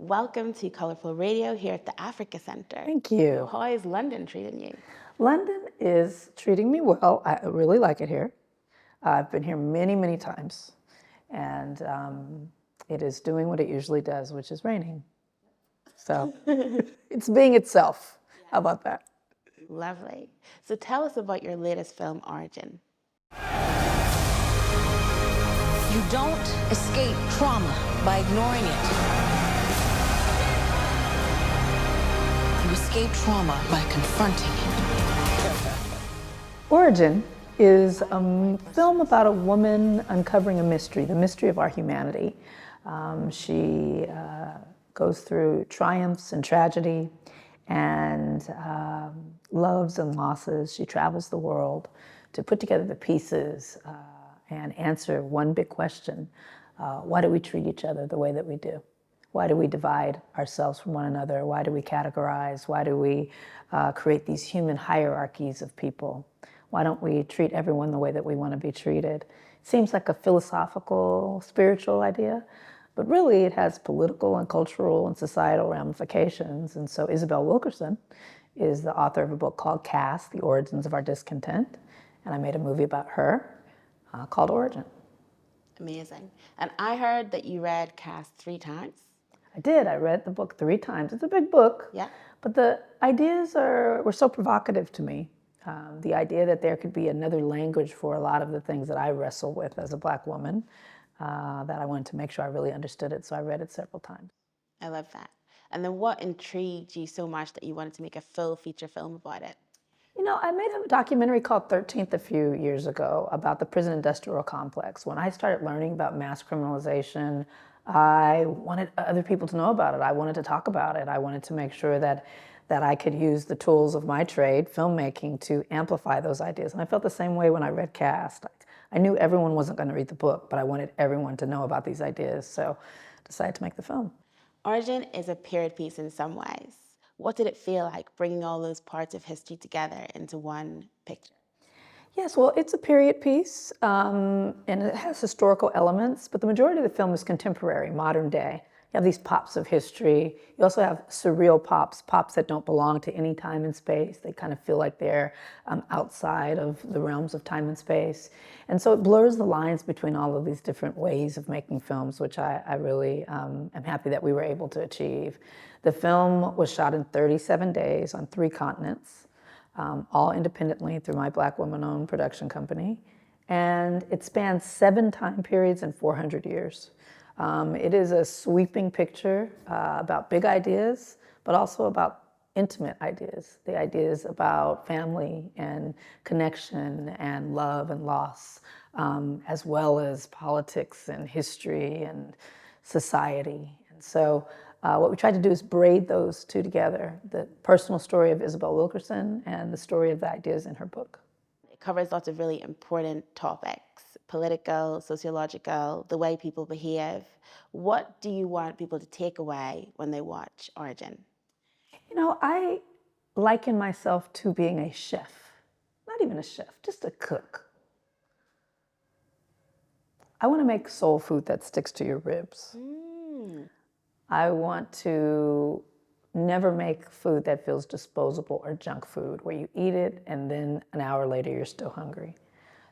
welcome to Colourful Radio here at the Africa Centre. Thank you. How is London treating you? London is treating me well. I really like it here. I've been here many, many times, and it is doing what it usually does, which is raining. So it's being itself. How about that? Lovely. So tell us about your latest film, Origin. You don't escape trauma by ignoring it. You escape trauma by confronting it. Origin is a film about a woman uncovering a mystery, the mystery of our humanity. She goes through triumphs and tragedy and loves and losses. She travels the world to put together the pieces and answer one big question. Why do we treat each other the way that we do? Why do we divide ourselves from one another? Why do we categorize? Why do we create these human hierarchies of people? Why don't we treat everyone the way that we want to be treated? It seems like a philosophical, spiritual idea, but really it has political and cultural and societal ramifications. And so Isabel Wilkerson is the author of a book called Caste, The Origins of Our Discontent. And I made a movie about her called Origin. Amazing. And I heard that you read Caste 3 times. I did. I read the book 3 times. It's a big book. Yeah. But the ideas were so provocative to me. The idea that there could be another language for a lot of the things that I wrestle with as a Black woman, that I wanted to make sure I really understood it. So I read it several times. I love that. And then what intrigued you so much that you wanted to make a full feature film about it? You know, I made a documentary called 13th a few years ago about the prison industrial complex. When I started learning about mass criminalization, I wanted other people to know about it. I wanted to talk about it. I wanted to make sure that I could use the tools of my trade, filmmaking, to amplify those ideas. And I felt the same way when I read Caste. I knew everyone wasn't going to read the book, but I wanted everyone to know about these ideas, so I decided to make the film. Origin is a period piece in some ways. What did it feel like bringing all those parts of history together into one picture? Yes, well, it's a period piece, and it has historical elements, but the majority of the film is contemporary, modern day. You have these pops of history. You also have surreal pops that don't belong to any time and space. They kind of feel like they're outside of the realms of time and space. And so it blurs the lines between all of these different ways of making films, which I really am happy that we were able to achieve. The film was shot in 37 days on 3 continents, all independently through my Black woman-owned production company. And it spans 7 time periods and 400 years. It is a sweeping picture about big ideas, but also about intimate ideas, the ideas about family and connection and love and loss, as well as politics and history and society. And so what we tried to do is braid those 2 together, the personal story of Isabel Wilkerson and the story of the ideas in her book. It covers lots of really important topics, political, sociological, the way people behave. What do you want people to take away when they watch Origin? You know, I liken myself to being a chef. Not even a chef, just a cook. I want to make soul food that sticks to your ribs. I want to never make food that feels disposable or junk food, where you eat it and then an hour later you're still hungry.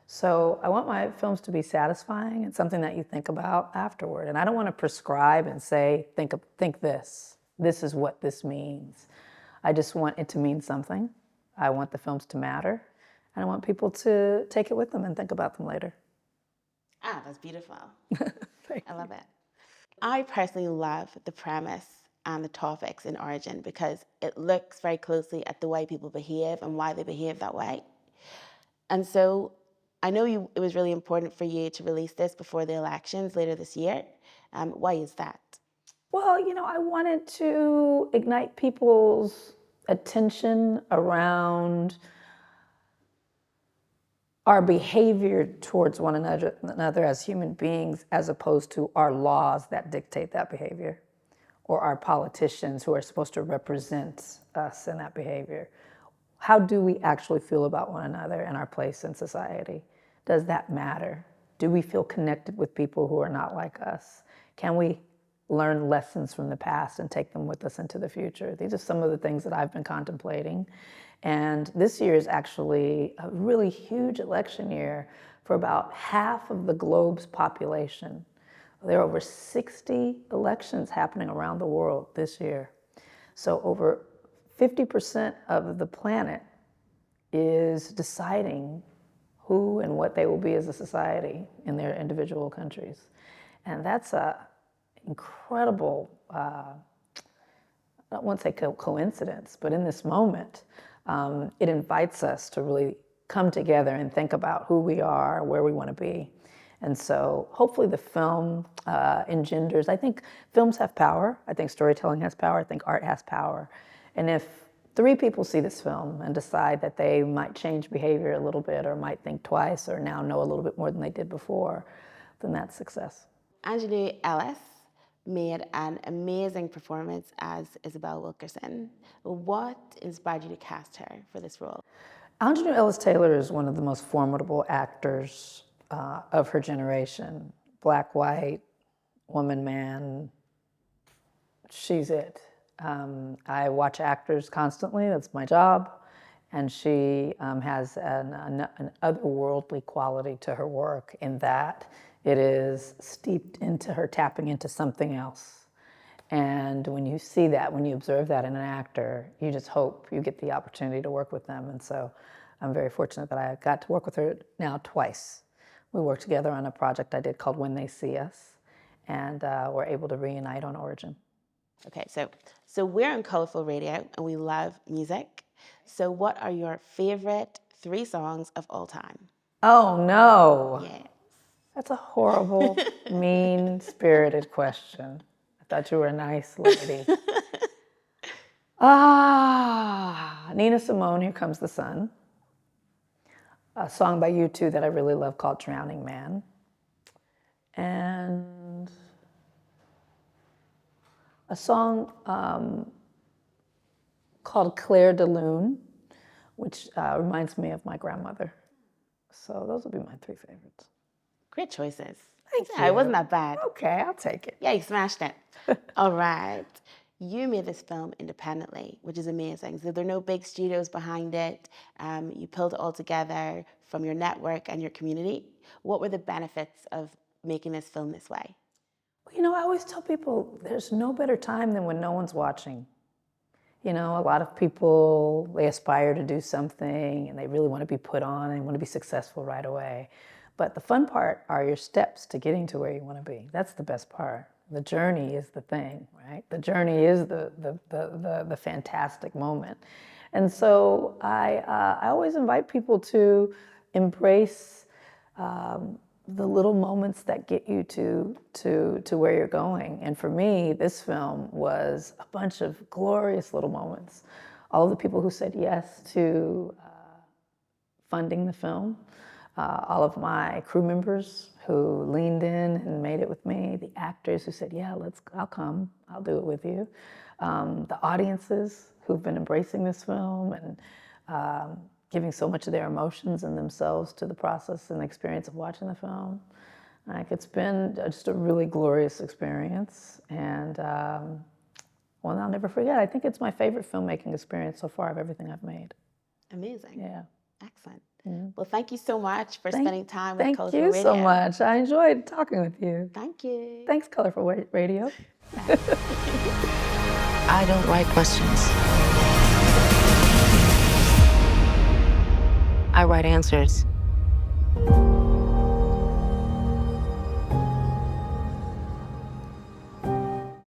So I want my films to be satisfying and something that you think about afterward. And I don't want to prescribe and say, think this. This is what this means. I just want it to mean something. I want the films to matter. And I want people to take it with them and think about them later. Ah, that's beautiful. I love it. I personally love the premise and the topics in Origin because it looks very closely at the way people behave and why they behave that way. And so I know it was really important for you to release this before the elections later this year. Why is that? Well, you know, I wanted to ignite people's attention around our behavior towards one another as human beings, as opposed to our laws that dictate that behavior, or our politicians who are supposed to represent us in that behavior. How do we actually feel about one another and our place in society? Does that matter? Do we feel connected with people who are not like us? Can we learn lessons from the past and take them with us into the future. These are some of the things that I've been contemplating. And this year is actually a really huge election year for about half of the globe's population. There are over 60 elections happening around the world this year. So over 50% of the planet is deciding who and what they will be as a society in their individual countries. And that's an incredible, I don't want to say coincidence, but in this moment, it invites us to really come together and think about who we are, where we want to be. And so hopefully the film engenders, I think films have power, I think storytelling has power, I think art has power. And if 3 people see this film and decide that they might change behavior a little bit or might think twice or now know a little bit more than they did before, then that's success. Aunjanue Ellis made an amazing performance as Isabel Wilkerson. What inspired you to cast her for this role? Aunjanue Ellis-Taylor is one of the most formidable actors of her generation. Black, white, woman, man, she's it. I watch actors constantly, that's my job, and she has an otherworldly quality to her work in that it is steeped into her tapping into something else. And when you see that, when you observe that in an actor, you just hope you get the opportunity to work with them. And so I'm very fortunate that I got to work with her now twice. We worked together on a project I did called When They See Us, and we're able to reunite on Origin. Okay, so we're on Colorful Radio and we love music. So what are your favorite 3 songs of all time? Oh no. Yes. That's a horrible, mean-spirited question. I thought you were a nice lady. Nina Simone, Here Comes the Sun. A song by U2 that I really love called Drowning Man. And a song called Claire de Lune, which reminds me of my grandmother. So those would be my 3 favorites. Great choices. Thank Yeah, you. it wasn't that bad. Okay, I'll take it. Yeah, you smashed it. All right. You made this film independently, which is amazing. So there are no big studios behind it. You pulled it all together from your network and your community. What were the benefits of making this film this way? You know, I always tell people there's no better time than when no one's watching. You know, a lot of people, they aspire to do something and they really want to be put on and want to be successful right away. But the fun part are your steps to getting to where you want to be. That's the best part. The journey is the thing, right? The journey is the fantastic moment. And so I always invite people to embrace the little moments that get you to where you're going. And for me, this film was a bunch of glorious little moments. All of the people who said yes to funding the film, all of my crew members who leaned in and made it with me, the actors who said, yeah, I'll come, I'll do it with you. The audiences who've been embracing this film and giving so much of their emotions and themselves to the process and the experience of watching the film. Like, it's been just a really glorious experience. And one I'll never forget. I think it's my favorite filmmaking experience so far of everything I've made. Amazing. Yeah. Excellent. Mm-hmm. Well, thank you so much for spending time with Colorful Radio. Thank you so much. I enjoyed talking with you. Thank you. Thanks, Colorful Radio. I don't write questions. I write answers.